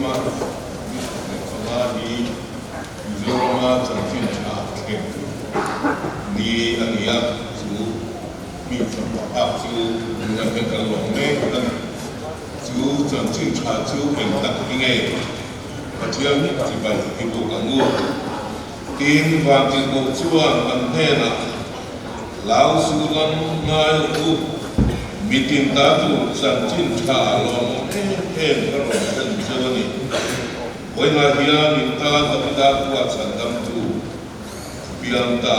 มาสมาดีโยมาจังจินชาเข่งนี่อันนี้จูมีสมบัติจูยังเป็นกันหลงเมฆกันจูจังจินชาจูเป็นตักยังไงปัจจัยนี้ที่ไปที่ตัวกันงูทีมวางที่ตัวชัวกันแน่นะลาวสุรันนายกูมีทีมตาจูจังจินชาลองเอ็นก็ลองกันเจอนี่วันมาเฮียมิตาตะดากุอาสันดัมจูพิอันตา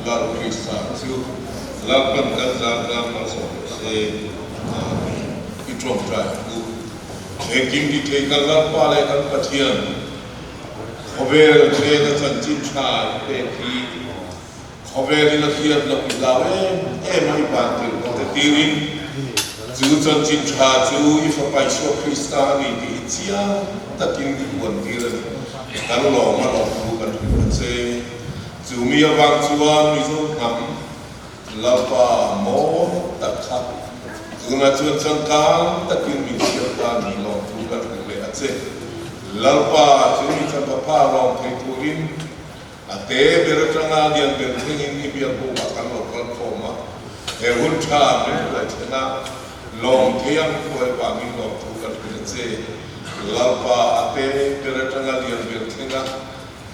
ลาคริสตาจูลาปันกันจาการมาสอนเซอิตรอมใจกูเทกิมที่เทกันลาปาเลกันปัจจัยขบเวรเทกันจันจินชาเปทีขบเวริลาเทียบลาพิลาเอ็ไม่ปานติโอเตติรินจูจันจินชาจูอิฟไปโชคริสตานีที่เชียตะกินที่วันที่เลยการหลอกมาหลอกดูกันทุกเซจูมีอวังจวนมีสุขนำลาปาโมตะขับจูน่าชวนจังการตะกินมีเชียตามีหลอกดูกันทุกเลยเซลาปาจูมีจังปะพาลองไปทุรินอาเตเบรจังอาเดียนเบรทิงนี่เบียบุกกันหลอกกันโคมาเอวุนชาเป็นอะไรชนะลองเทียมคอยปามิหลอกดูกันทุกเซลาปาอาเตเบรจังอาเดียนเบรทิง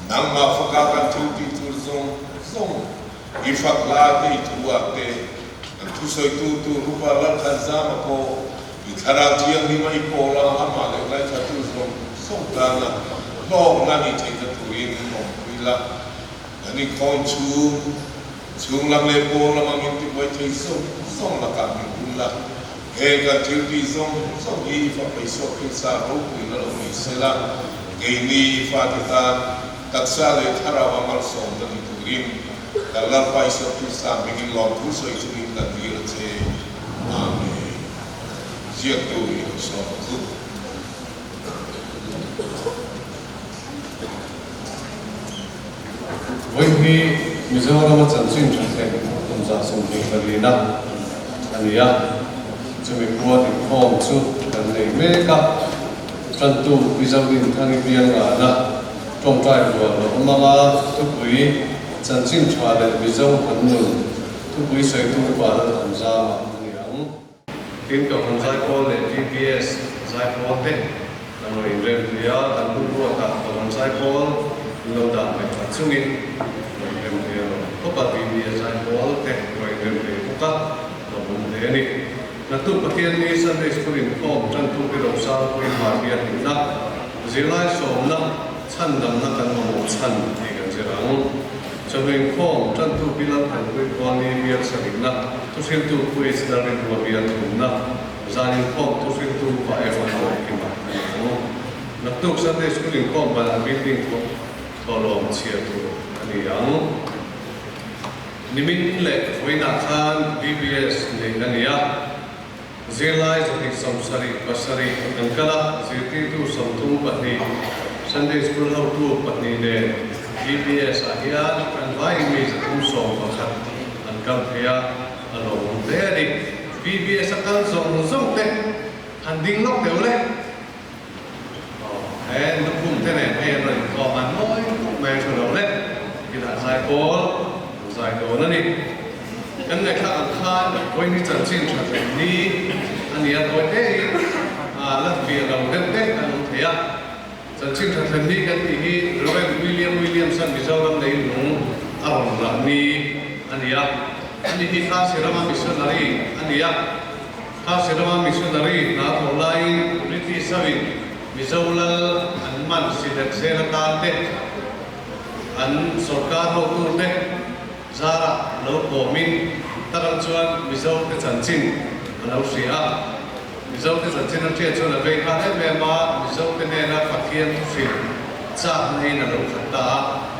นังมาฟักกันทุกที่ทุกส่งอีฟักลาที่ตัวเตทุกส่วนตัวรูปลักษณ์จามโกอีธาราเทียงนี่ไม่โปลาอามาเลไลชาทุกส่งตานะลองนั่นนี่เทกันตัวเองมองวิลาอันนี้คอนชูงลังเลโปลามังอินติไว้ที่ส่งละกันมีบุญละเฮกันที่ที่ส่งอีฟักไปส่งพิซาโรกุยละลมิเซละเกนี่ฟักตาตัดสาเลธาราวามัลส่งกันตัวเองแต่ละไปส่งพิซาไม่กินลองผู้สวยจุลินตัดดีละเจอาเมนเจียตัวอีกสองทุกวันนี้มิโซรามาจันทร์สิ่งที่เห็นผมจะส่งให้กันเลยนะอันนี้จะมีพวกที่ห้องชุดกันในเมกะจันทูมิโซลินทางนี้เบียงกันนะตรงใจรัวเรามาว่าทุกวีจันทร์สิ่งที่เรามิโซหันนุ่นทุกวีใส่ทุกวันหันซามาอย่างทีมกับหันใจโอเล GPS ใจโอเต้เราเรียนเรียนกันทุกวันกับหันใจโอเราได้ไปช่วงนี้เราเรียนก็ปฏิบัติใจโอเต้เราเรียนพวกเราบุญเดนี่นักตุปเทียนนี้สันติสกุลินข้อมจันทุกิโรสาวคุยมาเบียดนักเจริญสมนักฉันดำนักกันมาหมดฉันที่กันเจริญจะเป็นข้อมจันทุกิลันหันคุยวันนี้เบียดสลินักทุสิลตุคุยสดารินตัวเบียดถุนนักจานินข้อมทุสิลตุไปเอวันตัวกินมานักตุสันติสกุลินข้อมบาลบิลดิ้งก็ลองเชียร์ตัวอันนี้ยังนิมิตเล็กไว้นักขัน BBS ในนั่นยังเจริญจากสมศรีปัสรีอันกละเจติตุสมทุมปนีสันติสกุลเราตัวปนีเด BBS อาฮิอาอันไว้มีจะทุ่มส่งประคันอันกันเทียอารมณ์เดียดิ BBS กันส่งเตอันดิ้งล็อกเดียวเลยนักบุญเท่านั้นเราก็มันน้อยแม่ชนเราเนี่ยกินอาหารโอใจโดนนั่นเองกันในข้างข้างวันนี้จันทร์สิ่งที่เป็นนี้อันนี้ตัวเองลักเบียเราเด็กๆกันเทียจันทร์สิ่งที่เป็นนี้กันที่โรเบิร์ตวิลเลียมสันมิซาลัมในหนุ่มอารมณ์ละนี้อันนี้ที่ข้าศึกมามิชชันนารีอันนี้ข้าศึกมามิชชันนารีนักโอไลน์บริติสวินมิซาลัลอันมันสิเด็กเซนตาเตอันสุรการเราตัวเตจาระเราโกมินตรังชวนมิซาเตจันจินอันเราเสียมิซาเตจันจินนั่นเทียนชวนเราไปข้าให้แม่มามิซาเตเนี่ยนักฟักเขียนฟิลจากนี้นั่นเราขัดตา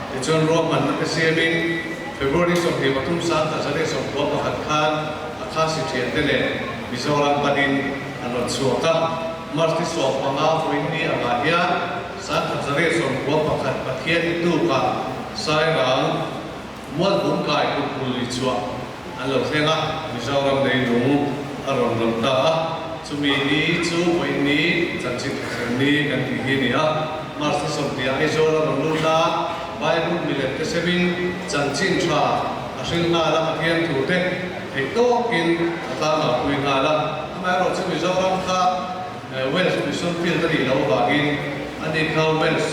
ที่ชวนรวมมันนักเสียมินเฟบรุรีส่งที่วัตุมสันแต่จะได้ส่งตัวประคัดคานอาคาสิเทียนเตเนี่ยมิซาลังปดินอันเราสวดมาร์ติสวปังอาฟินนี่อามาเดียสันทัศเรศส่งตัวประคัดประเทียนตู้กับสายรังมวลบุญกายกุศลิชัวอันเราเสียงมิซาลังในหนุ่มอารมณ์ลำตา chu mi ni chu voi ni chanchin ni kan ti hi ni a mar sa som dia ai zo la lu la bai lu mi le te sevin chanchin tha a sil na la ma thian thu te ei to kin ta ma pui nga la ma ro chu mi zo ram kha Wales mission field ri lo ba gin ani khau Wales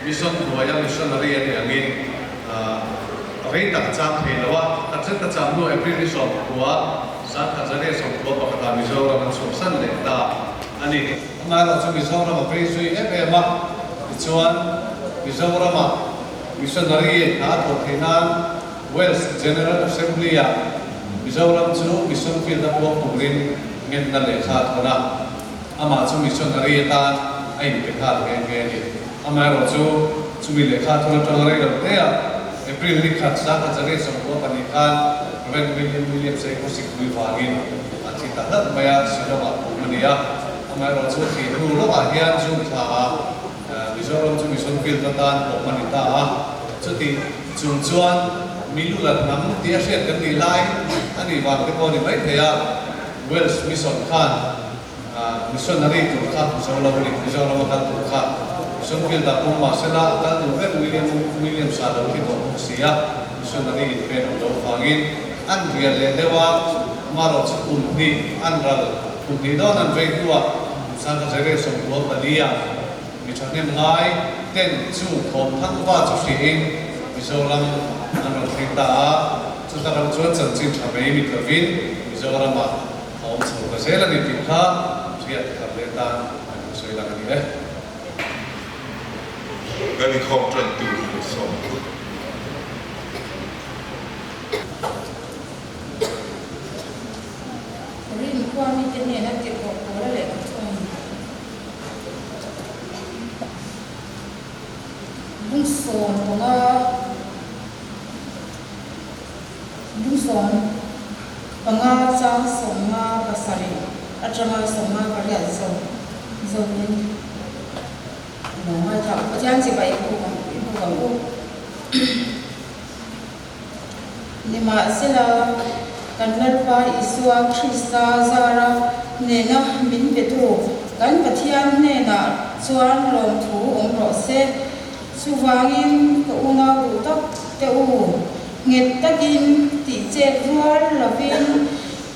mission royal missionary ani angin rei tak chang the lawa ta chen ta chang no april ni som kwa sa kha jare som kwa pa kha mi zo ram som san le ta ani ma ro chu mi zo ram april sui e ma chuan mi zo ram missionary ha to thenan Wales General Assembly ya mi zo ram chu mission field da ko pungrin ngen na le kha thona ama chu missionary ta ai pe kha nge nge ni ama ro chu mi le kha thona tang re lo te ya April ni khat sa ka jare som ko pani khan Reverend William sai ko sik wi wagin achi ta da maya silo ma mania ama ro chu thi nu lo a hian chu tha mizoram chu mission field ta tan ko mani ta chu ti chung chuan milu la nam ti a shet kan ni lai ani wa ke ko ni mai theya Wales mission khan missionary tu kha so lo ni mizoram kha tu kha Sunfil da puma sena ta tu William sa lo ki ko sia missionary pe do fangin an real le dewa maro chu ni an ral ni do nan ve tua sa ka jere som ko palia mi chane ngai ten chu thom thang wa chu sing mizoram an ro thita chu ta ram chu chan chin tha me mi kavin mizoram ma om chu ka sela ni ti kha ria ta le ta so ila ni le Gani contract tu som rin kwa mi te ne na te ko ko la le ka thon bung son ko nga bung son panga chang som nga pasari atanga som nga ka ya zo ni no ma ta pa jang si bai ko ko ni ma sela kanal pa isua Krista zara ne na min betu kan pathian ne na chuan rom thu om ro se suwangin ko una ru tak te u nget takin ti che rual lavin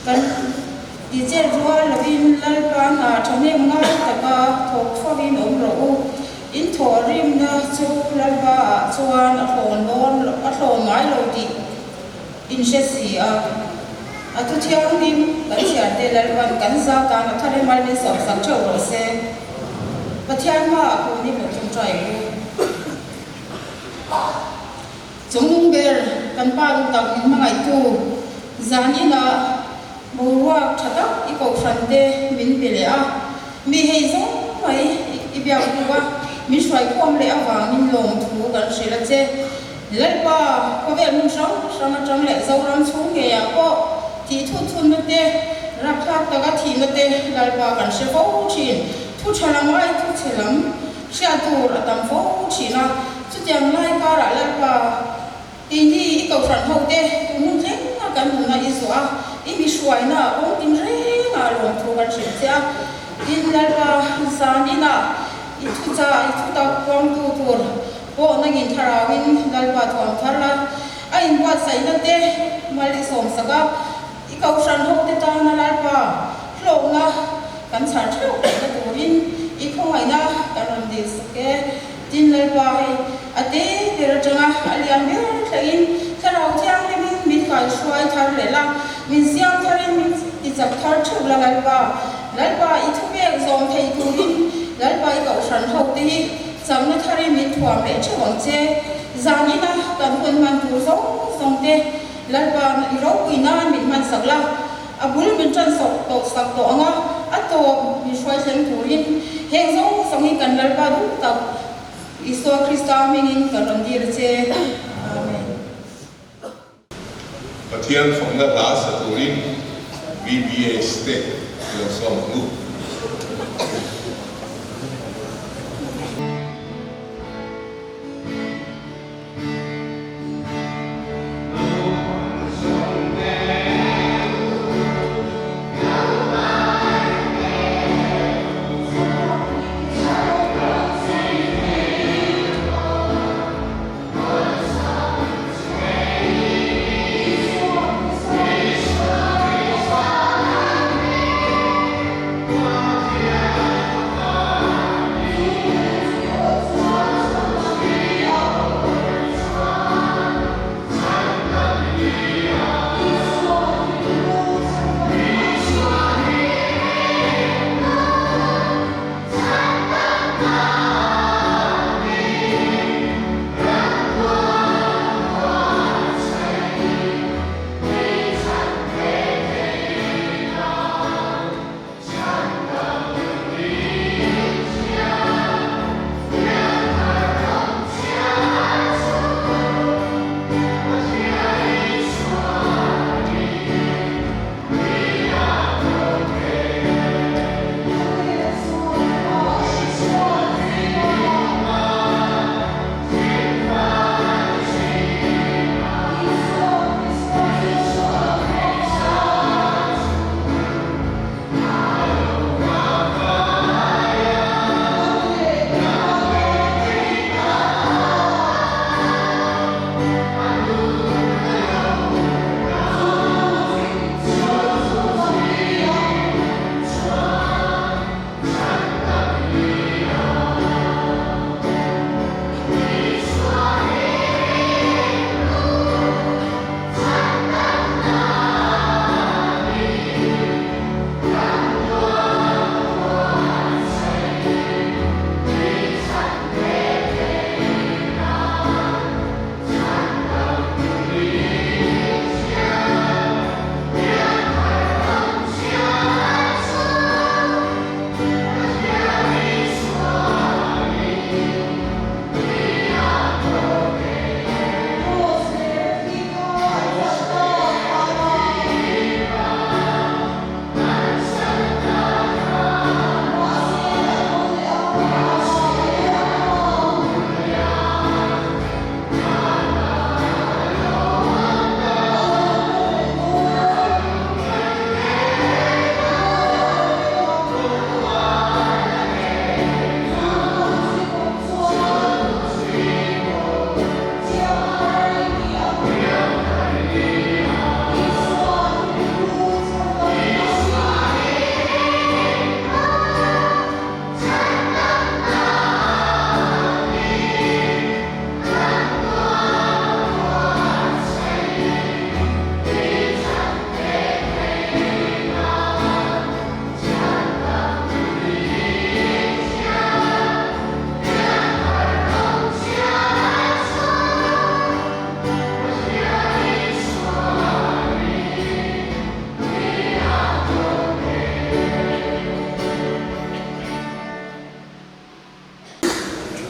kan ti che rual lavin lal pa na thane nga taka thok phawin om ro u in thorim na chu lal ba chuan a hlon lon a hlon mai lo ti in she si a tu thiang nim kan sia te lal ban kan za ka na thare mal ni so sang chho ro se pathian ma ko ni mo chung trai chung ber kan pa lu tak in mangai tu zani na mo wa thata I ko frante min bele a mi hei zo mai I bia ku wa mi swai kom le awang min lom thu kan shela che lalpa ko ve mun sang sama chang le zo ram chung ge ya ko ti thu thun na te rakha ta ga thi na te lalpa kan she fo chin thu chalang ai thu chelam sha tu atam fo china chu tiang lai ka ra lalpa ti ni I ko fran ho te tu mun reng na kan na iswa I mi swai na ong tin reng na lom thu kan chin cha in lalpa zani na I thu ta kwang tu tur po nagin tharawin lalpa thom tharla ai wa sai na te mali som saga I kau san ho te ta na lalpa hlo na kan char thlo ka turin I khongai na kan dis ke tin lalpa ai ate ter changa aliam be thain tharau thiang le min kai shwai thar le la min siam tharin min ti chak thar thu la lalpa I thu be zom thei turin lalpa I kau san ho te samna thari min thuam le chawang che zani na kan kun man tu song te lalpa I ro kuina min man sakla abul min chan sok to sak to anga ato mi shwai seng turin heng zo sangi kan lalpa du tak Isua Krista mingin kan randir che amen Pathian phong na la sa turin VBA state lo som nu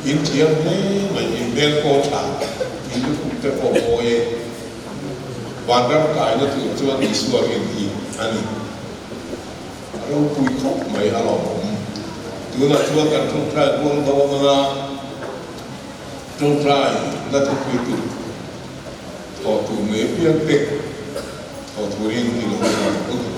อินเทียมนี่ไม่อินเบลโกชาอินทุกแต่โกโอยวันร่างกายนั่นถือว่ามีส่วนเรียนอีกอันนี้เราคุยครบไหมอารมณ์ผมตัวนั้นช่วยกันทุกท่ายรวมตัวมาตรงใจและทุกคุยตุขอตัวเมียเพียงเด็กขอตัวเรียนที่เราทำ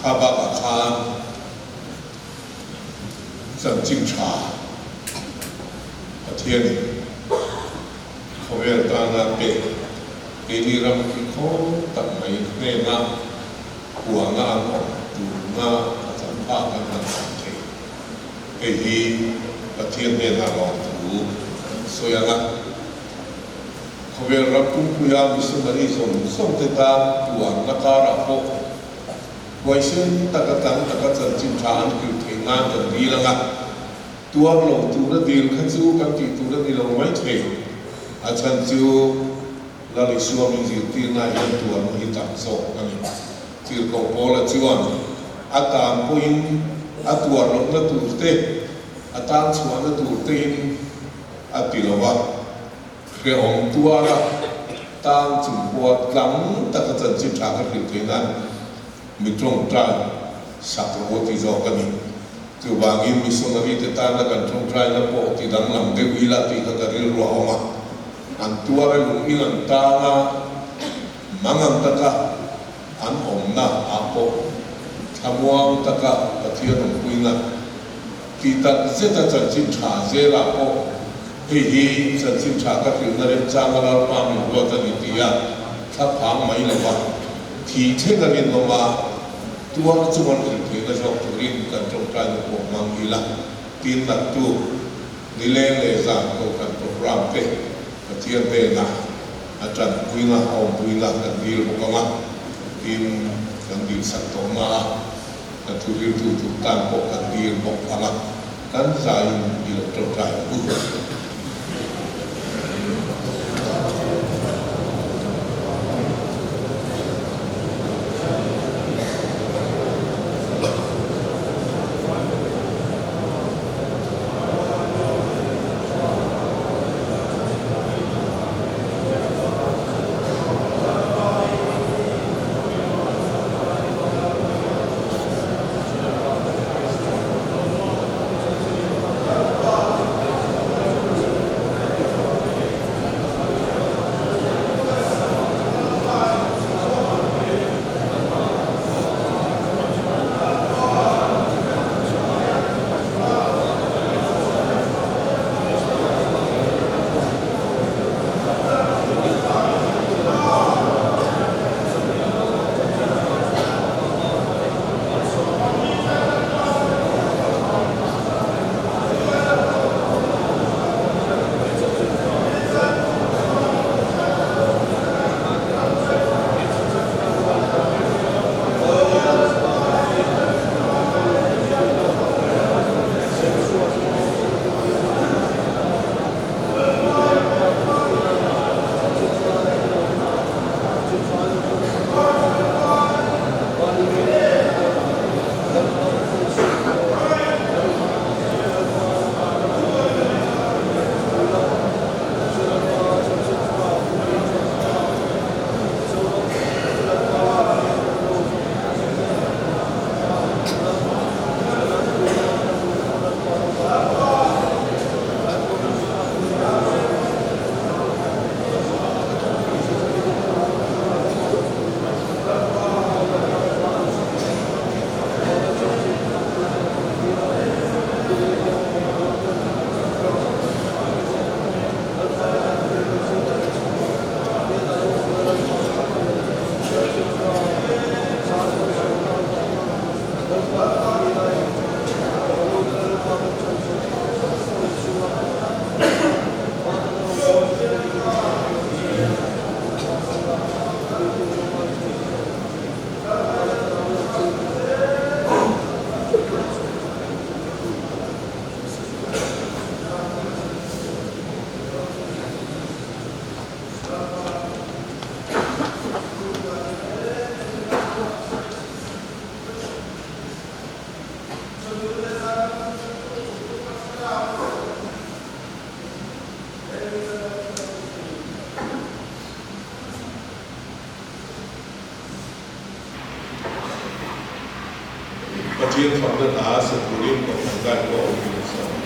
ข้าบ้ากับข้าสันจิงชาประเทศนี้เขาเรียกตานาเปปีนี้เราคิดเขาตัดไม่แน่นะหัวงานของดูงาสัมภาษณ์กันทั้งประเทศไอ้ที่ประเทศเนี่ยเราลองดูสวยงามเขาเรียกรับคุ้มคุยามิสมารีส่งติดตามตัวนักการะพกไว้เช่นตะกันตะกันสันจิมชานคือเทงานกันดีแล้วกันตัวเราตัวนั้นดีขั้นสู้กันที่ตัวนั้นเราไม่เทอาจารย์จูเราเลยชัวร์มีสิ่งที่น่าเห็นตัวมันยิ่งจับโซ่กันที่เขาพอละจวนอาตามพูดอาตัวเรานั้นตัวเตะอาตามชวนนั้นตัวเตะอาติลวะเรื่องของตัวละตามจุดปวดหลังตะกันสันจิมชานกันคือเทงานมีตรงใจสักโอติจอกันนี่ตัวบางทีมิสนารีเตตานักันตรงใจนับโอติดังลำเดวิลาติกระดิ่งรัวออกมาอันตัวเรื่องนี้อันตานะมังอันตะกะอันอมนะอาโปทำวางตะกะปะเทียนคุยนะที่ตัดเจตจันจินชาเจราโปฮีจันจินชาก็คือนั่นเองจางเราปามีวัตถุนิติยาถ้าพังไม่เลยว่าที่เทกันเองมาตัวจุมันคือที่เราชอบทุรินกันตรงใจในพวกมังอีละตีนนักตัวนิเลงเลยจางตัวกันโปรแกรมเป็นเทียนเป็นนะอาจารย์คุยนะเอาคุยนะกันดีหรือเปล่าทีมกันดีสักตัวมากันทุรินทุกตั้งพวกกันดีหรือเปล่ากันใจดีตรงใจ Pagien famda taas sa turin ko hanggang ko ang pinasa.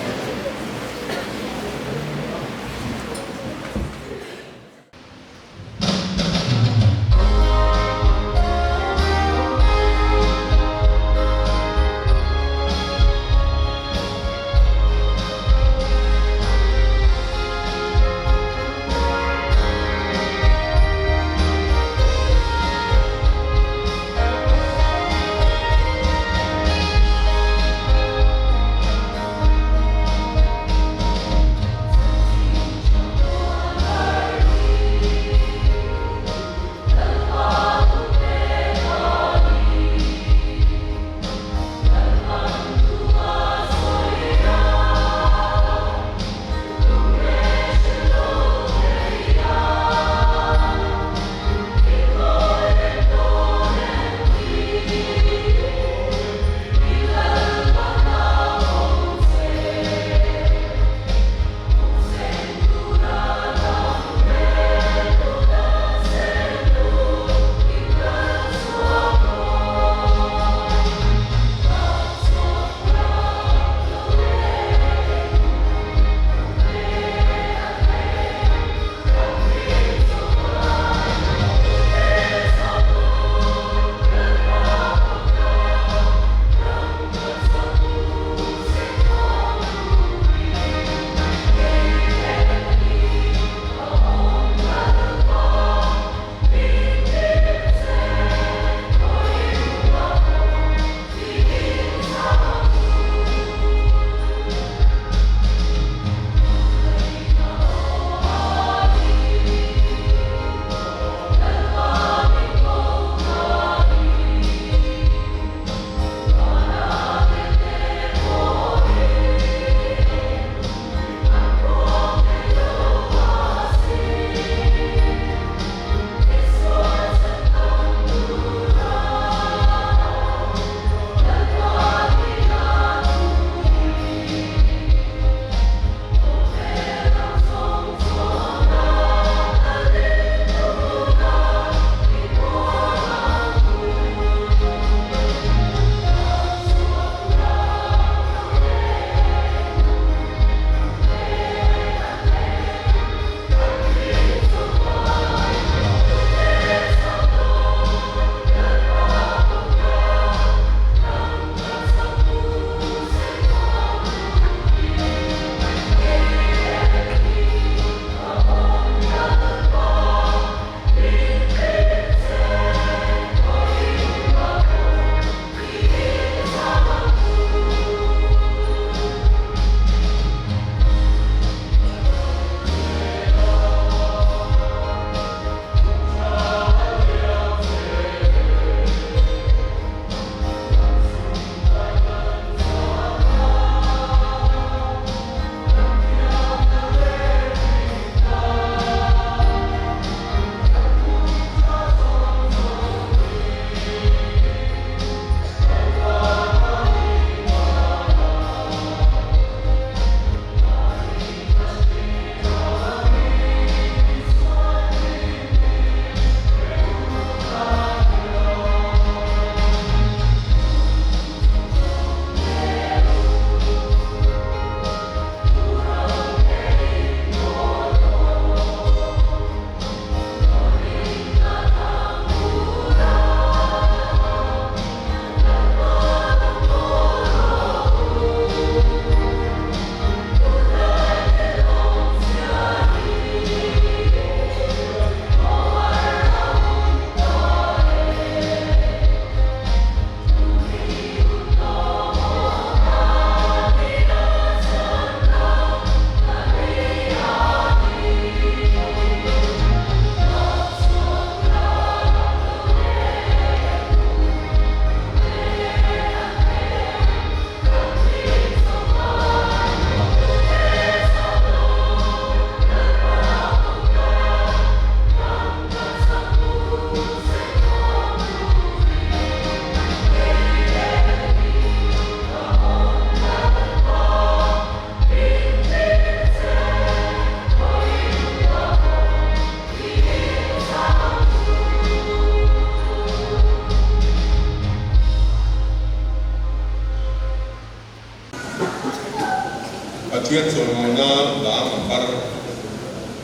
Patiat Solomona la ambar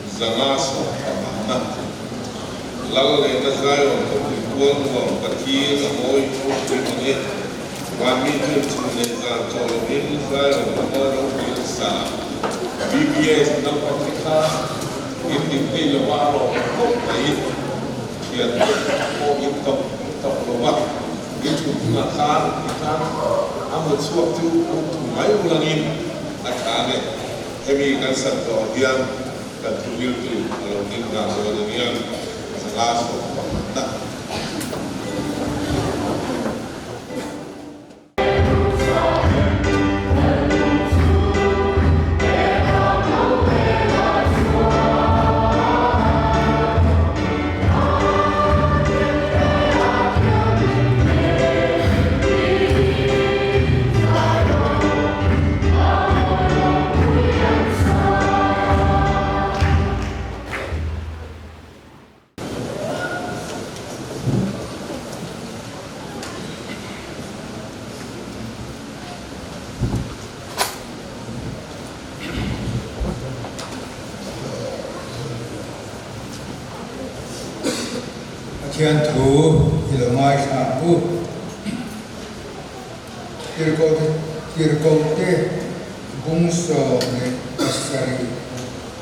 zanga so pamana lal le tazayo ko kuang ko pati amoy ko ni wami tu chune za to ni zayo amaro sa BBS na patika ini lo walo ko ai ya ko ito lo wa itu na kan kita amot suatu untuk mai ulangin atane hebi kan santo diam kan tubil tu kalau kita sebenarnya sangat tak Kian tu ilmai sabu kirko te bungso ne asari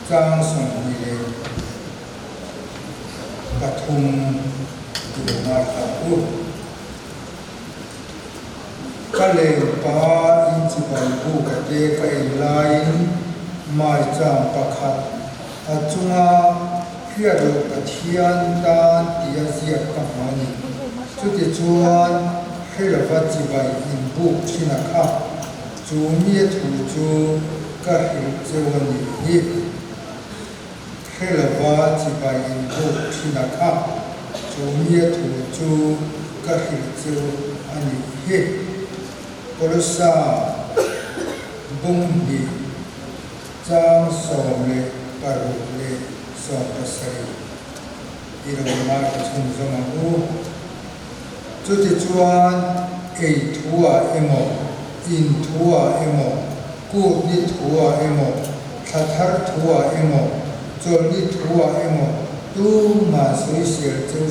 jang song ile patung ilmai sabu kale pa inci balbu kate kai lain mai jang pakhat achunga Piado Patian dan dia siap kamani. Jadi tuan helavat jibai imbu Cina kah. Jumia tuju kahir jawani hip. Helavat jibai imbu Cina kah. Jumia tuju kahir jawani hip. Polosa bungdi jang sole parule. So pasari irama chungzama u chuti chuan ei thua emo in thua emo ku ni thua emo thathar thua emo chol ni thua emo tu ma sui ser chu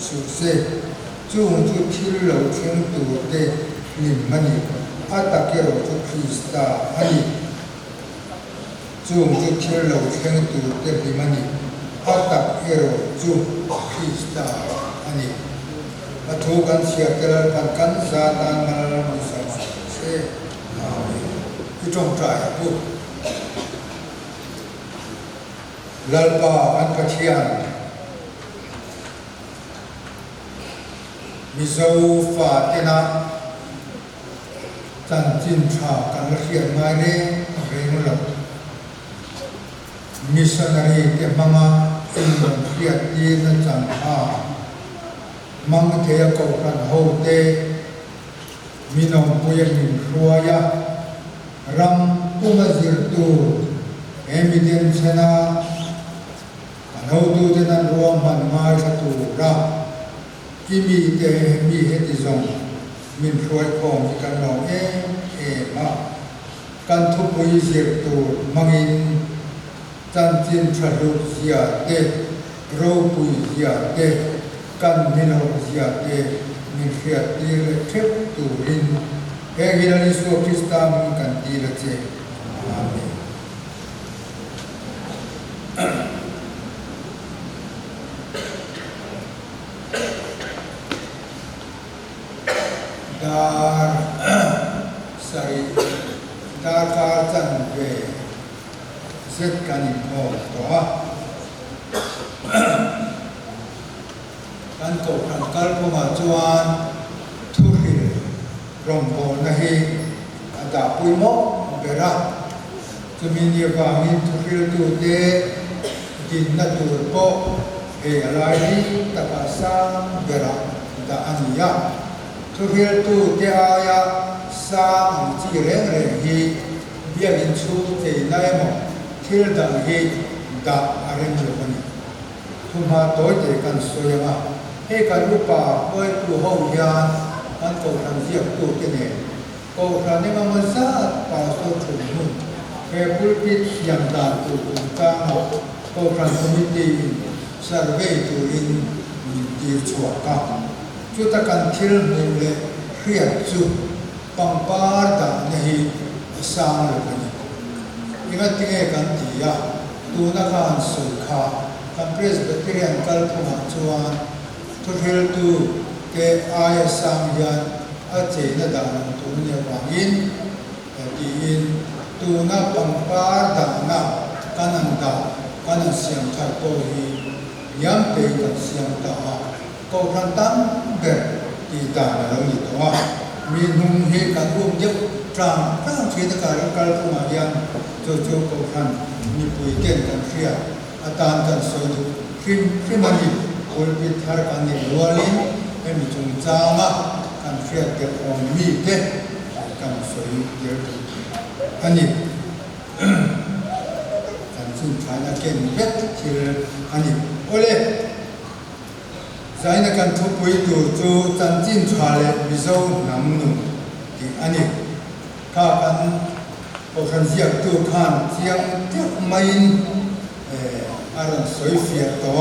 su se chung chu thil lo theng tu te lim mani atakero chu krista ani chung chu thil lo theng tu te limani atak ero chu krista ani athu kan sia telar kan zatan manal musama se itong trai bu lalpa an pathian mizo fa tena chan chin tha kan khian ngai ne renglo missionary ke mama in khiat ti na chan a mang the ko kan ho te minong puya min ruaya ram umazir tu evidence na ho tu de nan ruam man mai sa tu ra kimi te mi he ti zong min ruai khom kan no e ma kan thu pui zir tu mangin chan chin thadu sia te ro pui sia te kan mino sia te min khiat ti le thep tu rin he girani so kristam kan ti le che amen dar sari dar ka chan ve set kan ko to kan ko kan kal ko ma chuan thu hi rom ko na hi ada pui mo bera chumi ni wa min thu hi tu de din na tu po e alai ni ta pa sa bera da ania thu hi tu te aya sa ji reng reng hi bia bin chu te nai mo thil da hi da areng lo ni thuma toy te kan soyama he kan rupa oi tu ho yan an ko tham diak tu te ne ko ra ne ma sa pa so thu nu pulpit yang dan tu tama ko kan committee survey tu in di chua ka chu ta kan thil ni le khriat chu pangpar da nei sang le ni inga tinge kan dia tu na kan su kha kan presbyterian kal phuma chuan tu thil tu ke ai sang yan a che na da tu ni wangin ti in tu na pangpar da na kananda kana siam thar ko hi yam pe kan siam ta ko ran tam ber ti ta na lo ni to mi nung he kan um je trang trang che ta ka kal ko ma yan cho ko ran mi pui ken kan khia atan kan so du krim mani kol pi thar kan ni lolin em mi chung cha ma kan khia ke om mi te kan so yi der aniซึ่งฐานะเกณฑ์เบ็ดที่อันนี้โอเลใจในการทุบวิจูจูจันจินชาเลมิโซน้ำนุ่มที่อันนี้ข้ากันโอคันเสียตัวขันเสียงเจ้าไม่อารมณ์สวยเฟียตัว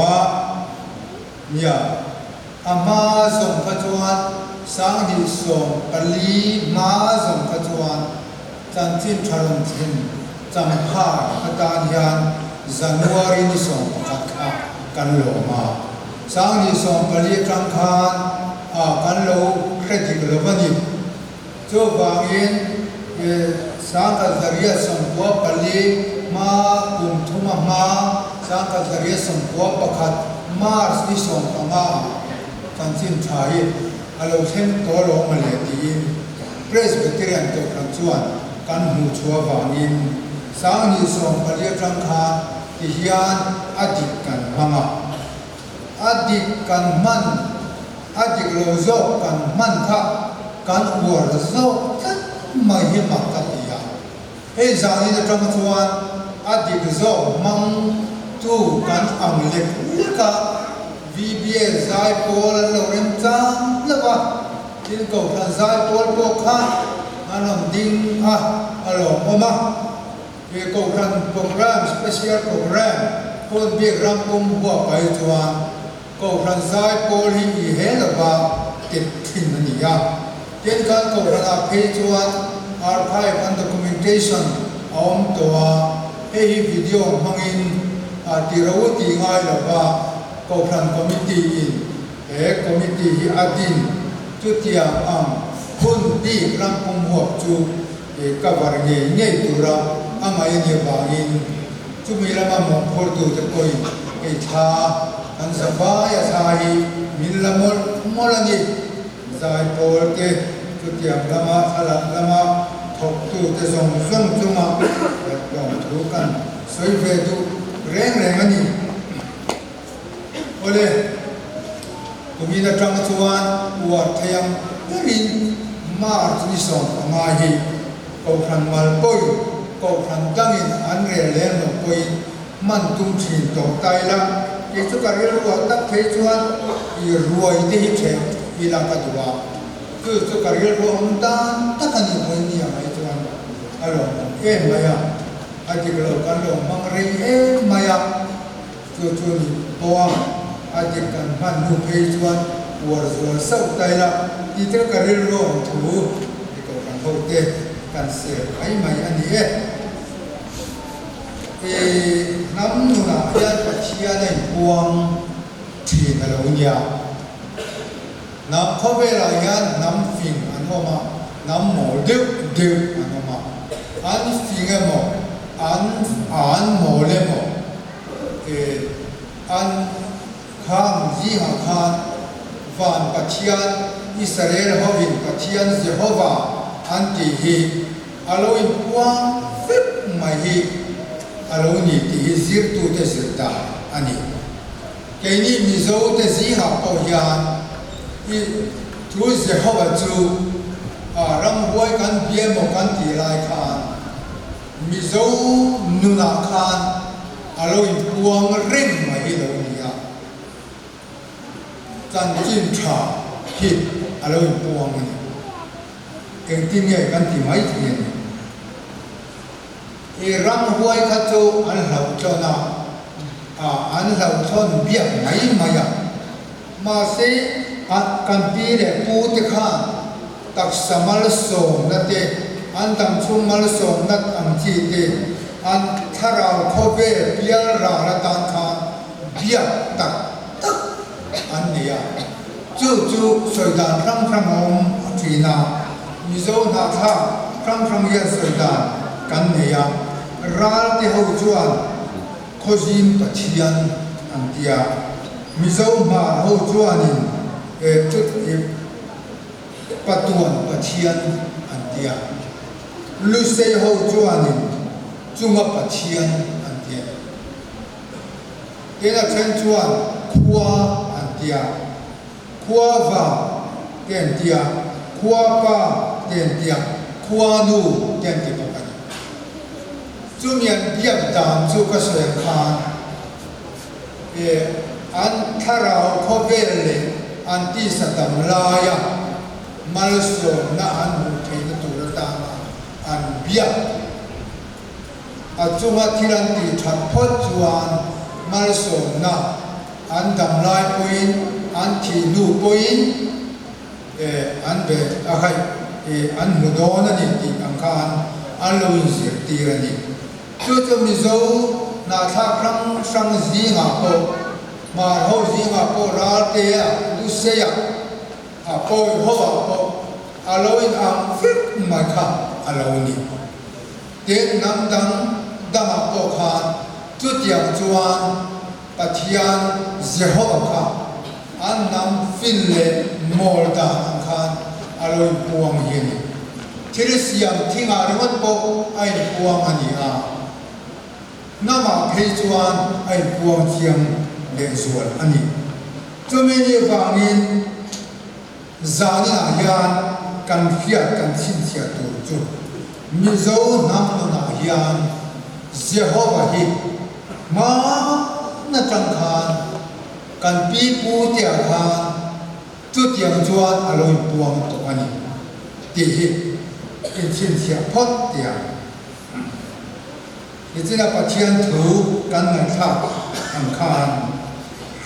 เนี่ยอามาส่งขจวนสังหิส่งปลีมาส่งขจวนจันจินชาลงจินจำพาอาตานยันจันวารีนิสงกัดขากันโลมาสังนิสงปลีกลางคานกันโลเครดิกลวันนี้โจบางอินสังกัดเรียสงกัวปลีมากุมทุมามาสังกัดเรียสงกัวประคัดมาร์สนิสงกัมาจันจินชายอารมณ์เช่นตัวโลมาเลตีนเพรสเบเตเรียนตัวขันจวนกันหูชัวบางอินสังนิสงปลีกลางคานที่ยานอดีตกันมาอดีตกันมันอดีตโลโซกันมันค่ะกันวัวโซกันไม่เห็นมากกันที่ยาเฮ้ยสังนิสงจวนอดีตโซมังตูกันอังเล็กนี่ค่ะ VBA ใจโพลโลเรนจังแล้วว่าที่เขาพลันใจโพลโปค่ะอันนั้นดิ้งอารมณ์ออกมาเกี่ยวกับการโปรแกรม special program คนเบียกรำปุ่มบัวไปจวนก็การใช้โพลีเฮลบาติดทิ้งนี่ยาเกี่ยวกับการอาเพจวน archive and documentation อมตัวเฮ้ยวิดีโอมังอินที่เราตีง่ายแล้วว่าก็การคอมมิตี้คอมมิตี้อาดินจุดที่คนเบียกรำปุ่มหัวจูกับวันเงี้ยตัวเราอามาเนียบางอินจุมีละมั่งพอดูจะคุยไอ้ชาอันสบายสายมิลละมอลนี่ใจโพลเกจุดอย่างละมาทลักละมาทบตูจะส่งจุมาลองถูกันสวยเวดูแรงอันนี้โอเลตุมีนักจังชวนวัดเทียมเดินมาที่ส่งมาให้ก็ขันมาป่วยก็ขันตั้งอินอันเรียนเลี้ยงหนุ่มป่วยมันตุ้มชินตกใจละยิ่งสุดการเรียนรู้ตักเทชวนยิ่งรวยที่เช่นอีหลังกัตัวคือสุดการเรียนรู้มันตั้งตักนี่มันนี่อะไรชวนอารมณ์มายาอาจจะเราการลงมังเรียมายาจุดนี้ตัวอาจจะการพันธุ์เพชวนวัวเศร้าใจละที่จะการเรียนรู้ถูกที่ก็การพูดเด็กการเสียไอ้ไม่อันนี้น้ำหนุนอาญาปัจจัยในพวงที่นั่นเราเนี่ยน้ำเข้าไปละยันน้ำฟิงอันว่ามาน้ำหมอเดืออันว่ามาอันฟิงหมออันหมอเล่หมออันข้างยี่ห้อข้างวันปัจจัยอิสราเอลเขาวินปัจจัยเยโฮวาอันที่ฮีอารมณ์พวงฟิบไม่ฮีอารมณ์นี้ที่ฮีซิรตูเตสิตาอันนี้แค่นี้มิโซเตสิหาปอยานอีทูเยโฮวาจูรำบวยกันเบียมกันที่ไรขานมิโซนุนาขานอารมณ์พวงริมไม่ฮีเราเนี่ยจันจินชาฮิอารมณ์พวงนี่เองที่เนี่ยกันที่ไม่เทียน ram huai kha chu an hlau chona an hlau chon biak mai maya ma se kan pi le pu te kha tak samal som na te an dam chung mal som nat ang chi te an tharau khobe pial ra la tan kha biak tak tak an nia chu soi dan rang om thina mi zo na tha rang ya soi dan kan nia ral te ho chuan khojim pathian an tia mi zo ma ho chuan in tut patuan pathian an tia lu se ho chuan in chunga pathian an tia tena chen chuan khua an tia khua va ten tia khua pa ten tia khua nu ten ti pa pa chu mian biak dam chu ka soi khan an tharau khovel le an ti satam la ya mal so na an mu thein tu ra ta an biak a chunga thiran ti that phot chuan mal so na an dam lai point an thi nu point an be a hai an mu don ani ti ang khan an lo in zir ti ra ni chu mi zo na tha krang sang zi nga po ma ho zi nga po ra te ya lu se ya a po ho a po a lo in ang fit ma kha a lo ni te nam dang da ma po khan chu tiang chuan pathian Jehovah kha an nam fin le mol da ang khan a lo in puang yin thirisiam thinga ringot po ai puang ani a nama phei chuan ai puang chiang le zual ani chumi ni wangin zani a yan kan fiat kan sin sia tu chu mi zo nam na yan Jehovah hi ma na tang khan kan pi pu tia khan chu tiang chuan aloi puang to ani ti hi in sin sia phot tia ni china pathian thu kan na tha ang khan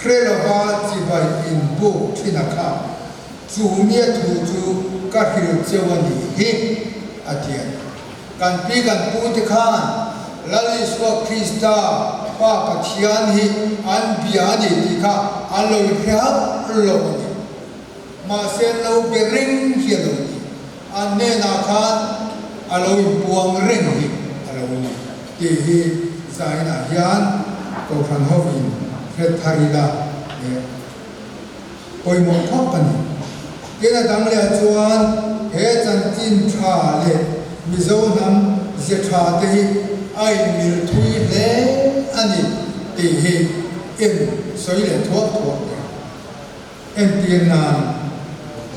Krelova chi bai in bu thina kha chu mia thu chu ka hil chewani hi atian kan pi kan pu ti khan lali swa Krista pa pathian hi an biani ti kha an lo hriap lo ni ma sen lo be ring hi lo ni an ne na khan a lo puang ring hi a lo ni ti hi sai na hian ko phan hovin het tharila koi mo khop kan kena dang le chuan he chan chin tha le mizo nam je tha te ai mil thui le ani ti hi in soi le tho en tien na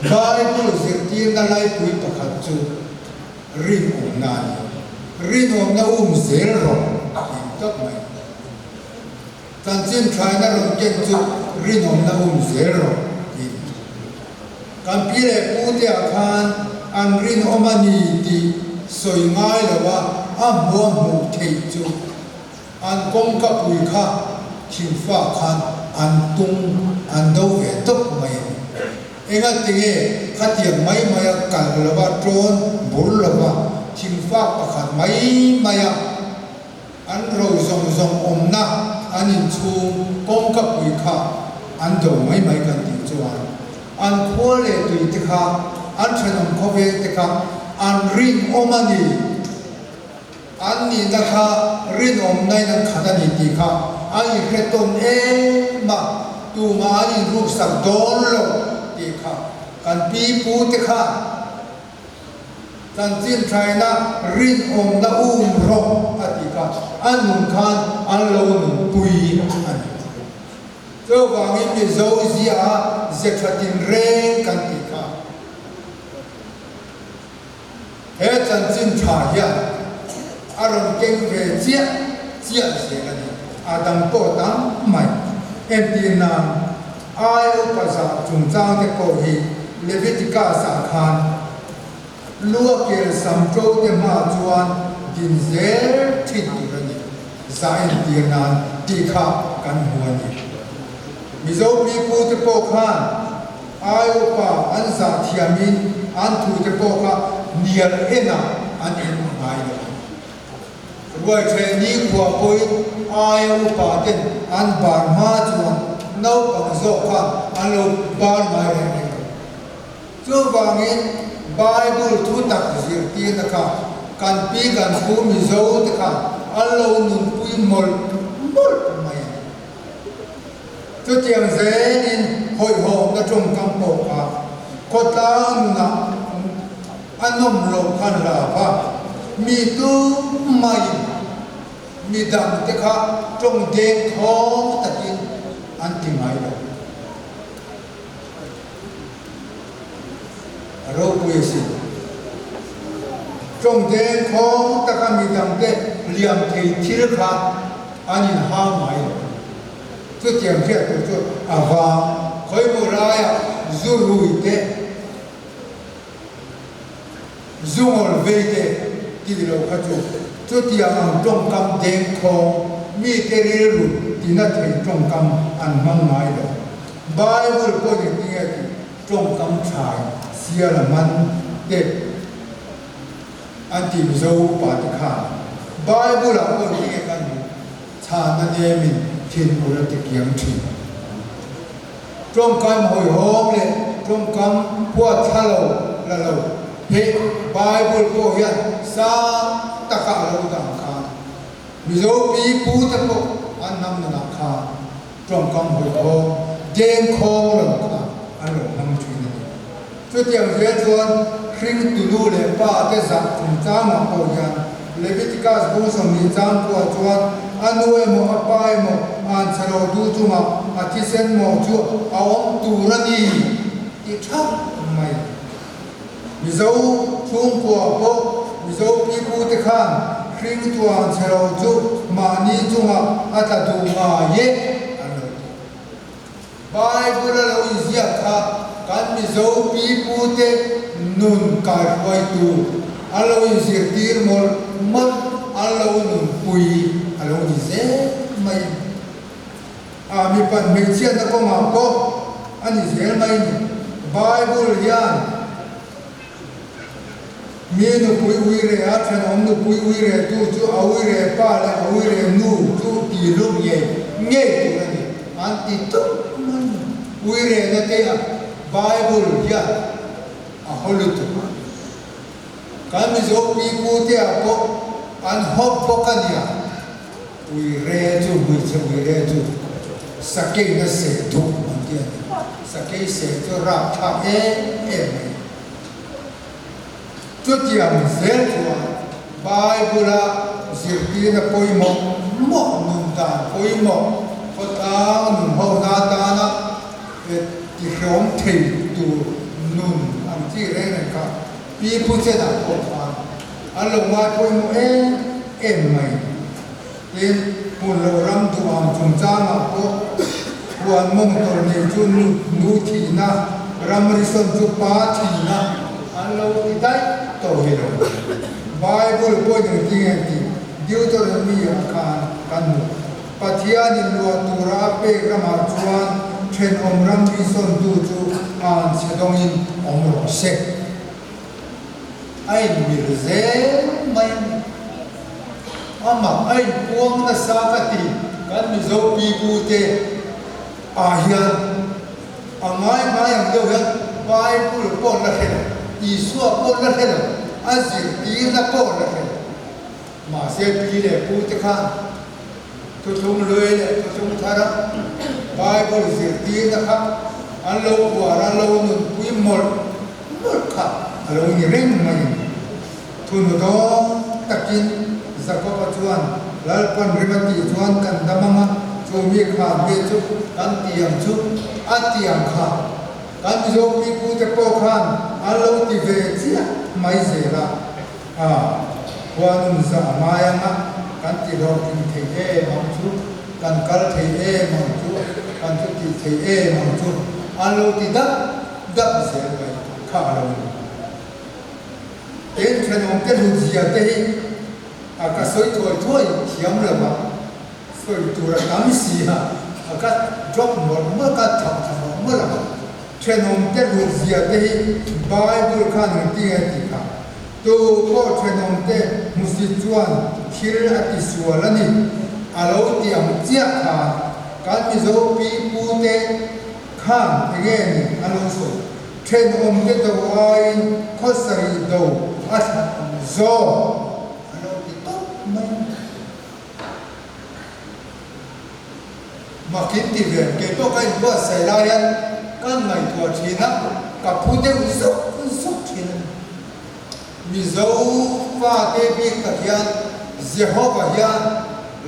Bible je tien na lai pui pakhat chu rin om na zel ro tak mai tan chin thai na ro ken chu rin om na zel ro kan pi le pu te khan an rin omani ti soi ngai la wa a mo mu thei chu an kong ka pui kha thin fa khan an tung an do ve tok mai enga tinge khatiam mai maya kal la wa tron bur la wa thin fa pakhat mai maya an ro zong om na anin chung kong ka pui kha an do mai kan ti chuan an khole tui te kha an thanom khove te kha an rin omani an ni na kha rin om nai na khadani ti kha ai kreton ma tu ma ani rup sak don lo ti kha kan pi pu te kha kan chin thai na rin om na ro ati kha an nun khan an lo nun pui an cho wangi mi zo zia zekhatin reng kan ti kha he chan chin tha ya aron keng ve chia se la ni adam po tam mai em ti na ai pa sa chung chang te ko hi levitica sa khan lua ke sam tro te ma chuan din zel thit tu rani zain tiang nan ti kha kan huani mizo pi pu te po khan ayo pa an za thiamin an thu te po kha nial ena an in mai lo wa che ni kwa poi ayo pa ten an bar ma chuan nau pa zo kha an lo bar mai le chu bangin Bible thu tak zir ti na kha kan pi kan pu mi zo te kha allo nun pui mol mai chu tiang zen in hoi ho na trong kam po kha ko ta na anom lo khan la ba mi tu mai mi dam te kha trong de tho takin an ti mai lo ro pu si trong de kho ta ka mi dam te liam thei thir kha anin ha mai chu tiang thia tu chu awa khoi mo ra ya zu ru te zungol ve te ti lo kha chu tiang ang trong kam de kho mi te ri ru ti na thei trong kam an mang mai lo Bible ko ni ti trong kam chai sia la man de anti zo pa ta kha Bible la ko ni kan cha na de min thin ko la te kiam thi trong kam hoi hom le trong kam phua tha lo la lo he Bible ko hian sa ta ka lo ta kha mi zo pi pu ta ko an nam na kha trong kam hoi hom den kho lo kha an lo nam thi chu tiang ze chuan hring tu lu le pa te za thum cha ma ko yan Leviticus bu som ni chang ko chuan anu mo apai mo an charo du chu ma athi sen mo chu awam tu rani ti thak mai mi zo chung ko ko mi zo pi pu te khan hring tu an charo chu ma ni chu ma ata du ma ye anu Bible lo izia kha kan mi zo pi pu te nun ka wai tu alo in sir tir mol mat alo nun pui alo ni ze mai a mi pan me chia na ko ma ko ani zel mai ni Bible yan mi nu pui ui re a chen om nu pui ui re tu chu a ui re pa la a ui re nu tu ti lu ye nge tu ni an ti tu ui re na te a Bible ya a holutu kan mi zo pi pu te a ko an hop ko kan ya ui re tu ui re tu sake na se tu an ti sake se tu ra tha e tu ti am zel tu Bible a zir ti na poi mo nun da poi mo ko ta nun ho na ta na ti hom thei tu nun am ti re na ka pi pu che da ko pa an lo ma poi mo mai tin pun lo ram tu am chung cha ma ko wan mong to ni chu nu thi na ram ri son chu pa thi na an lo ti dai to he lo Bible ko ni ti ti Deuteronomy kan pathia ni lo tu ra pe ra ma chuan chen om ram ri son tu chu an se dong in om ro se ai mi ze mai ama ai puang na sa ka ti kan mi zo pi pu te a hian angai mai ang do hian Bible po na he i suwa po na he a zir ti na po na he ma se pi le pu te kha tu thum loi le tu thum thara Bible zir ti na kha an lo wa ran lo nun pui mol kha alo ni reng mai thun do takin zakopa chuan lalpan rimati chuan kan damama chu mi kha be chu kan tiang chu atiang kha kan zo pi pu te po khan alo ti ve chia mai zela wan za maya ma kan ti ro kin the e ma chu kan kal the e ma chu kan chu ti the e ma chu alo ti da se ba kha alo en chen om te lu zia te ก็สวยถวยเขียมเลยว่าสวยตัวน้ำสีฮะก็จบหมดเมื่อก็ทำเมื่อละเช่นองค์เจ้ารูปเสียได้ไบเบิลขันที่เอติกาตัวก็เช่นองค์เจ้ามุสลิมจวนคิรอติสวลนี่อาลูที่อังเจียขาการมิโซปีปูเตข้ามเงี้ยนี่อาลูสุเช่นองค์เจ้าตัวไอ้ข้อสริโดอัศโซอาลูที่ตุ๊บมันมาคิดที่เรื่องเกี่ยวกับการว่าใส่ลายกันไม่ตัวทีนะกับผู้เดียวสุดทีนะมิโซฟ้าเทพีกับยันเจ้ากับยัน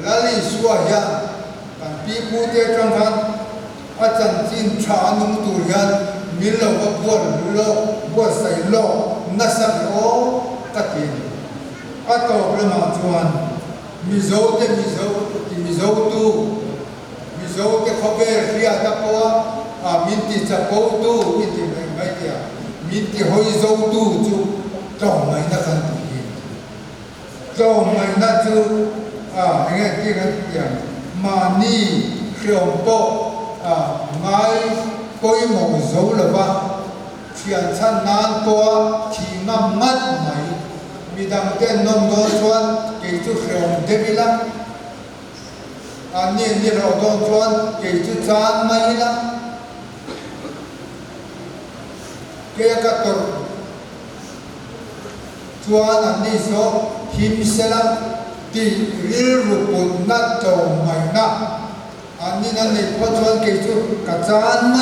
ลาลิสวายันกันปีผู้เดียวจังกันอาจารย์จินชานุตุยันมิโลกับบัวใส่โลนัสโอกัตินอาโตประมาณจวนมิโซตูมิโซเตขบเรียตะปัวมินติจะปูตูมินติไม่เดียมินติหอยโซตูจูจงไม่นักกันตุกินจงไม่นักจูเงี้ยที่กันอย่างมานี่เครื่องโปไม่ก็ยังมองโซลบ้าเทียนชั้นนั้นตัวที่งามมัดไหมมีดังเต้นนมโดนชวนเกี่ยวกับเครื่องเดบิละอันนี้เราโดนชวนเกี่ยวกับจานไหมล่ะเกี่ยวกับตัวชวนอันนี้สอบหิมเสลับที่ริรุปุนนัดจงไม่นักอันนี้นั่นเองพอชวนเกี่ยวกับจานไหม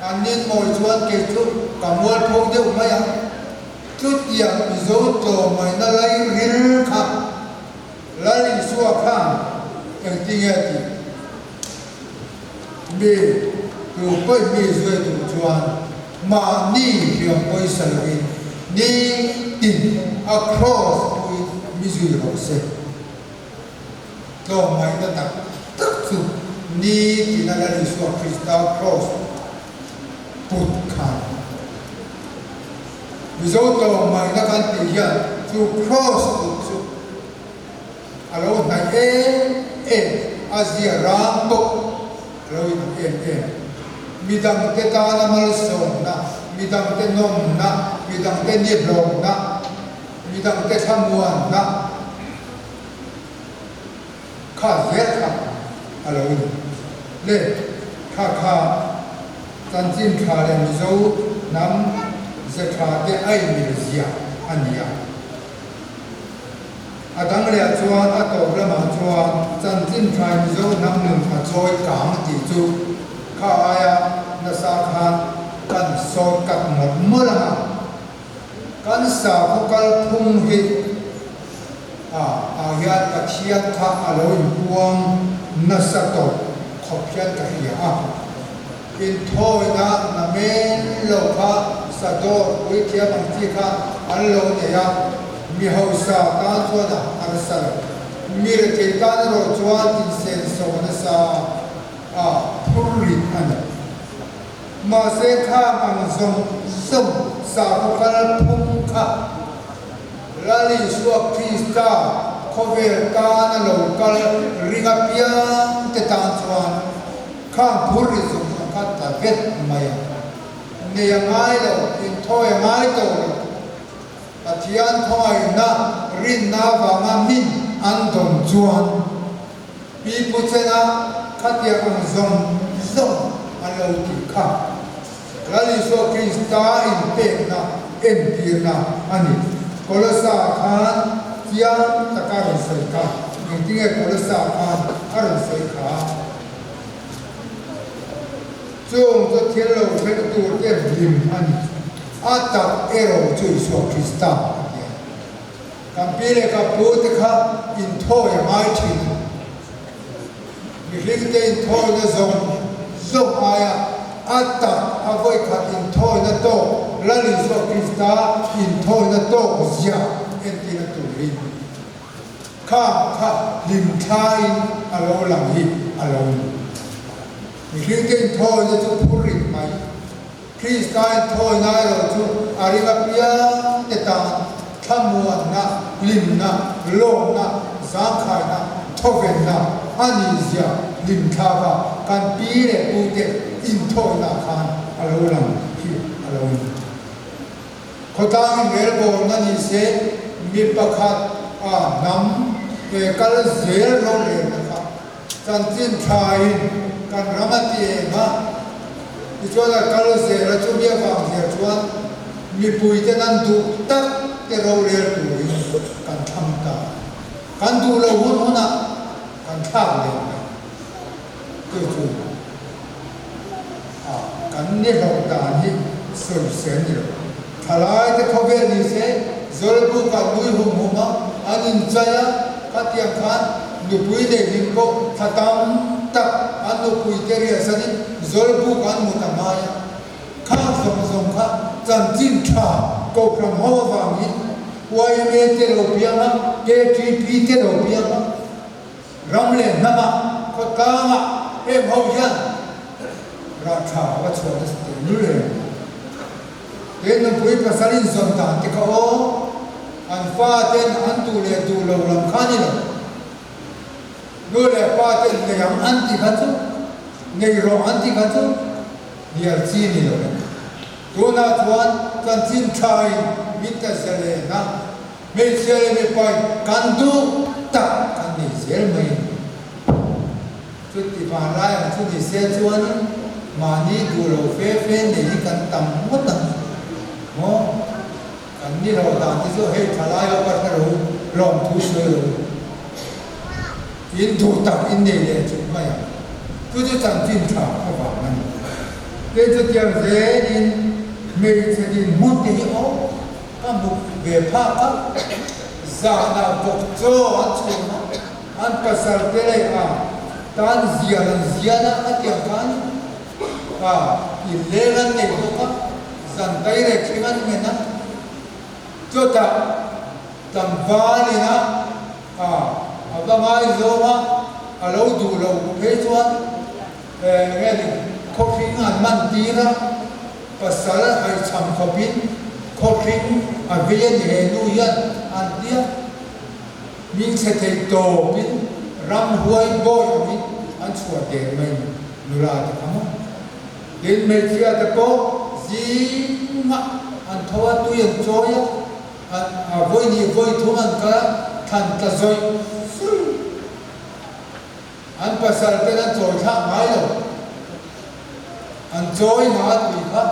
อันนี้มวยชวนเกี่ยวกับมวยพงเดียวไหมจุดอย่างมิโซโตไม่น่าไล่ริลค่ะไล่สัวข้างอย่างที่เงี้ยที่มีตัวไปมีส่วนตัวชวนมานี่เรื่องไปสลายนี่ติด across ตัวมิซูโรเซตัวไม่น่าตักตักสุดนี่ที่นั่นเลยสัวคริสตัล cross พุทธค่ะมิโซโตไม่น่ากันตียันสู่ cross สุดอะไรวะไหนอาเซียรามโตเรามีดังเตตานามัลสอนนะมีดังเตนมนะมีดังเตนิบลงนะมีดังเตทำวันนะข้าเสียครับอะไรเลยข้าจันจินข้าเลยมิโซน้ำจะข้าเตไอมิลเซียอันนี้อาดังเรียจวนอาโตประมาจวนจันจินทรายมิโซน้ำหนึ่งอาจอยกางติจูข้าอายะนัสาขันกันโซกับหมดเมื่อละกันสาวกัลพุ่งหิอายะตะเคียนข้าอารมณ์พวงนัสโตขบเพียนตะเคียอินโทนะนาเมโลภะสะโดวิเทียบังทีข้าอัลโลเนียมีหาวสาตานชวนอัลสลมีเรื่องการรจวนอินเซนโซนัสผู้ริอันมาเสกข้ามังสมสมสาวกัลพุ่งข้าลาลิสวคริสตาโคเวลตานโลกัลริกาพิยันเตตันชวนข้าผู้ริสมข้าตะเก็ตมายังเนียงไงเราอินโทยังไงตัวอาทิยันทอยนะรินนาบางามินอันดงจวนปีพุทธนะข้าเทียงซงอันเราติข้าลาลิโซคริสตาอินเป็ดนะเอ็นพีนะอันนี้โคลสาขานเทียนตะการุสอยข้าอย่างที่โคลสาขานอารุสอยข้าจงจะเทียนเราเป็นตัวเต็มริมอันนี้อาตักเอโรจุยโซคริสตากัมพีเลกับพูดข้าอินโทยังไม่ชินมีเรื่องเดินโทนะซงอายะอาตักเอาไว้ข้าอินโทนะโตลาลิโซคริสตาอินโทนะโตเสียเอ็นตินะตุลินข้าลิมชายอาโลลังฮิอาโลมีเรื่องเดินโทนะจุพูริไหมคริสตาอินโทนะเราจุอาริกาพิยาเตตาน ทมวนนะลิมนะโลนะซาคายนะทเวนนะอานิเซียลิมทาวากันปีเลปูเตอินโทนาคานอโลลังที่อโลนขตางเงลโบนันนิเซมีปะคัดนำกัลเซลโรเลนะครับจันจินชายกันรามาตีนะที่ช่วยกัลเซลช่วยฟังเสียชวนมีปุยเจนันดูตักเตโรเลตุยกันทำตากันดูเราหุ่นนะกันท่าเลยก็คือกันเนี่ยเราตาที่สุดเสียงอยู่ถ้าเราจะเข้าไปนี่เสียZolbu ka lui huma anin chaya katiang khan nupui de himko khatam tak anu pui teri asani zolbu kan mutamaya kha zong kha chan jin tha ko kram ho wangi wai me te ro piama ke ti te ro piama ramle nama ko tama e bhauyan ra tha wa chho de nu le den pui pasalin zon ta te koอันฟ้าเต้นอันตูเลตูเราลำคันนี่แหละดูแลฟ้าเต้นในยังอันที่ขัดจุในรองอันที่ขัดจุนี่อาชีนี่แหละตัวนักวันกันจินชายมิตรเสลนะไม่เสลไม่ไปกันดูตักกันนี่เสลไม่ชุดที่ผ่านไล่ชุดที่เสียชวนมานี่ดูเราเฟ้ๆนี่กันต่ำหมดต่ำโอ้อันนี้เราตามที่สุดให้ทลายเราก็จะรู้ลองทุเสืออินดูตักอินเนี่ยเลยจุดไม่ก็จะจังจินชาเขาบอกนั่นเดี๋ยวจะเจอเรนินเมย์จะดินมุดที่เอาก็บุกเบียผ้าก็จานาบุกโจอันชูนะอันภาษาเกลือตานเสียนะอันเดียวกันอิเลกันเนี่ยก็สันติเรชิมันเนี่ยนะจุดจำฟ้าเลยนะเอาไปมาอีกแล้วว่าเราดูเราเพจวันเงี้ยข้อพิงอันมันดีนะภาษาไทยชำข้อพิงอันเวียนเฮนุยันอันเดียมิงเสถียรโตพิงรำหวยบ่อยพิงอันชัวเดไม่นุราตะคำเดินเมจิอาตะโกจีมะอันทว่าตุยันโจยvoi ni voi thuman ka than ta zoi an pasal te na choi tha mai lo an choi ma tu kha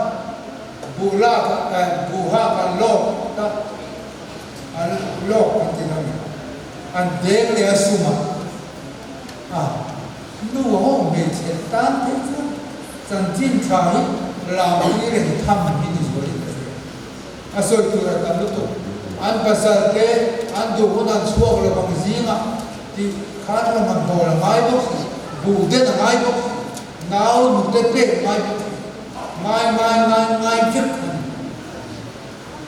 bula ka buha ka lo ta an lo kan ti na an deng le asuma nu ho me che tan te chan jin thai la ni re tham ni ni zoi asoi tu ra ta lu toอันภาษาเกอันดูคนอันชั่วเราบางทีนะที่ข้าเรามันบอกละไม่บอกบูเด่นไม่บอกน้าวมุดเตะไม่บอกไม่ฟิก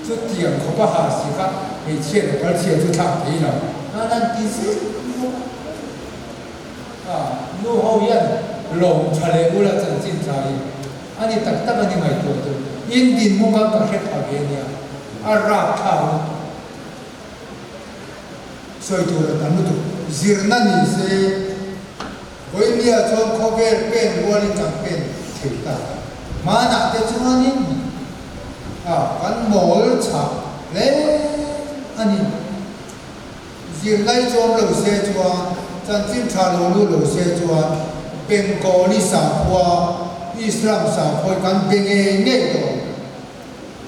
ชุดเที่ยงเขาก็หาสิครับไอ้เชี่ยเราเชี่ยทุกทางที่เรานั่นที่สินู่นเขายันลงทะเลอุลาจันจินใจอันนี้ตักอันนี้ไม่ตัวอินดินมุกังก็เฮ็ดอะไรเนี่ยอาราบท่าสวยตัวนั้นดูจีรนันนี่เสียวันนี้ชนเขาเป็นวันนี้จังเป็นถิ่นตามาหนักแต่ชวนนี้กันหมอลฉาเล่อันนี้จีรนันชนเราเสียจวนจันจิมชาโลลูเราเสียจวนเป็นกอลิสาพัวอิสลามสาพัวกันเป็นเองเนี่ยตัว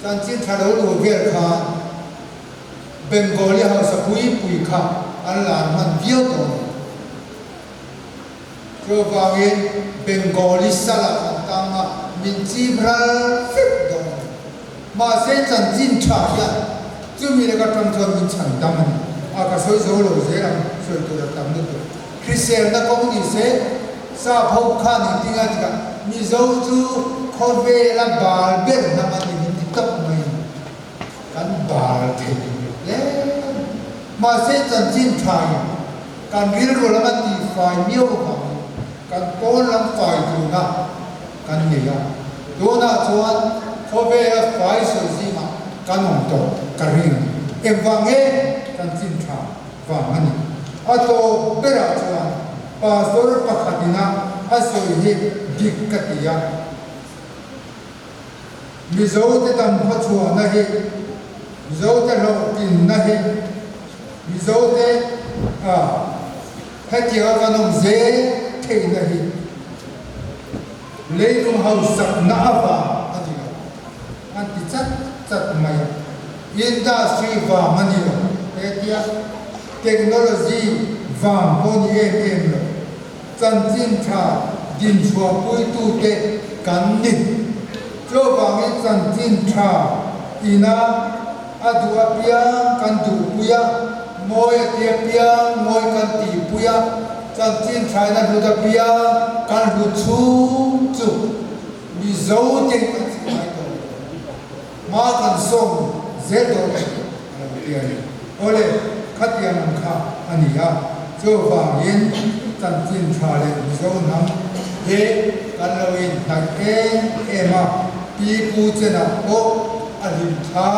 จันจิมชาโลลูเวลคาเป็นกอลิเขาสกุยปุยข้าอันหลานมันเบี้ยวตัวเพราะว่าเป็นกอลิสลับต่างๆมินจีบราฟิดตัวมาเส้นจันจินชายันจู่มีอะไรก็ทำจนมินฉันดำมันอากาศสวยๆเราเสียงสวยตัวต่างๆตัวคริสเตียนนักคอมมิวนิสต์ซาพบข้านี่ที่กันมีเจ้าจู่คนเวลาบาลเบิร์นมันนี่ติดตับไม่กันบาลเทมาเส้นจันจินไทยการวิรุฬมันตีไฟเมียวของการโอนลำไฟดูนะการเหนียวดูนะชวนเขาไปไฟสุดสิมาการหงโตการริ่ง Evangel kan cinta vangani atau beracuan pastor pakhatina asoi he dikkatia mizote tam phachua nahi mizote lokin nahi mizote hatia kanong ze thei nahi leilung hausak na ava adiga anti chat mai industry va manilo etia technology va boni em chan chin tha din chua pui tu te kan ni cho va nge chan chin tha ina adua pia kan du puya moi te pia moi kan ti puya chan chin tha na du da pia kan du chu mi zo te kan mai to ma kan song Zedo ole khatian kha ania cho va yin tan tin tha le zo nam he kanlawin tak ema pi pu chena o alim tha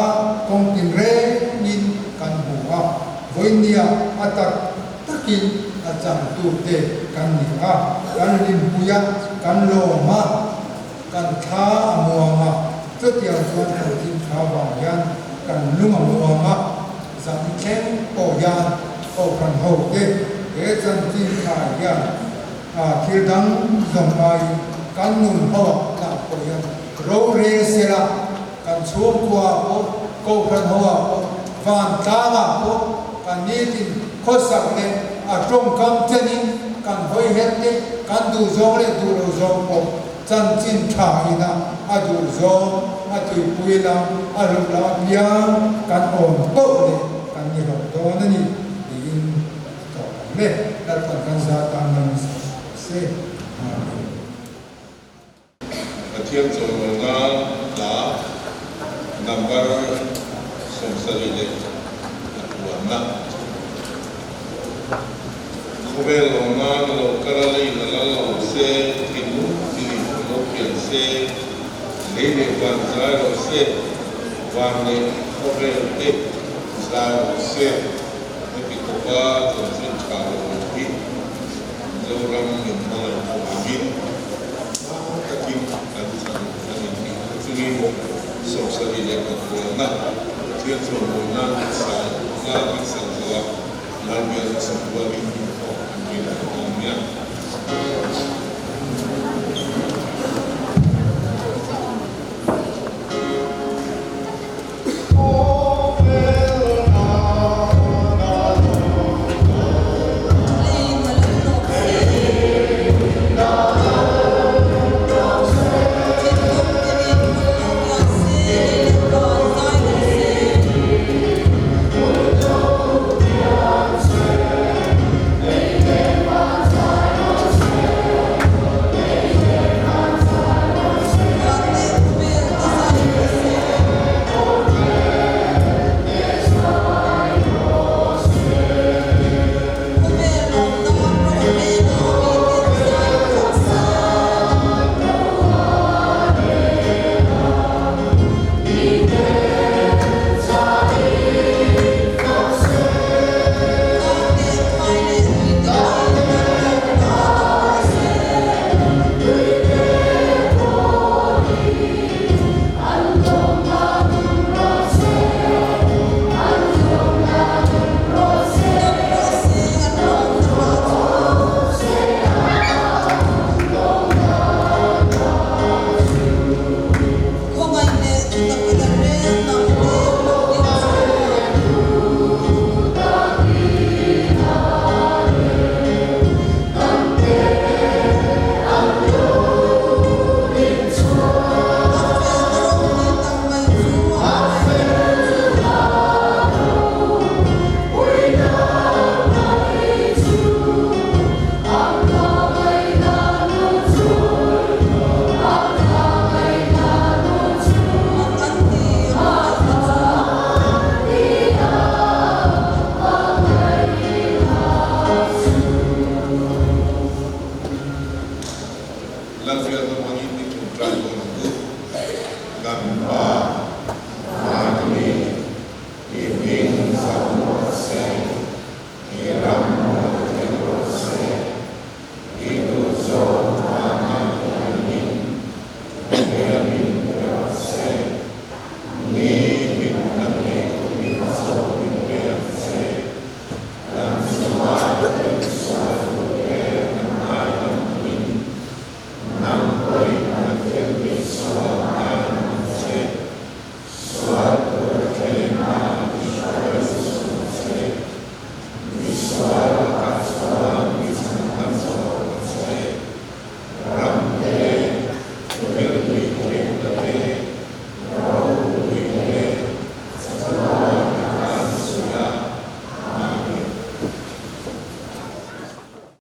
kong tin re nin kan huwa voinia atak takin acham tu te kan ni a kan lim puya kan lo ma kan tha amuama chutiang chuan kan tin tha wa yan kan luma muama zam chen po yan po kan ho te chan tin kha ya thil dang zam mai kan nun ho ta po yan ro re sera kan chum kwa ko kan ho van ta ma ko kan ni tin kho sak le trong kam chenin kan hoi het te kan du zo le du ro zo po chan tin tha ina adu zo atu puila arula pia kan on po le kan ni ro do na ni in to le dar kan sa ta man se Atiam Chomanga la number somsari le atuana Khovel Roma lo karalai nalalo se tinu tini lo pian se Lene van Zaro se Vane Khovel te Zaro se Niki Kopa Tonsin Charo Pi Zoram Yamala Amin Takim Adisan Animi Tuni Somsari le Kakuana Tiyan Chomona Sa Nga Sa Zala Nalbiya Sa Tuwali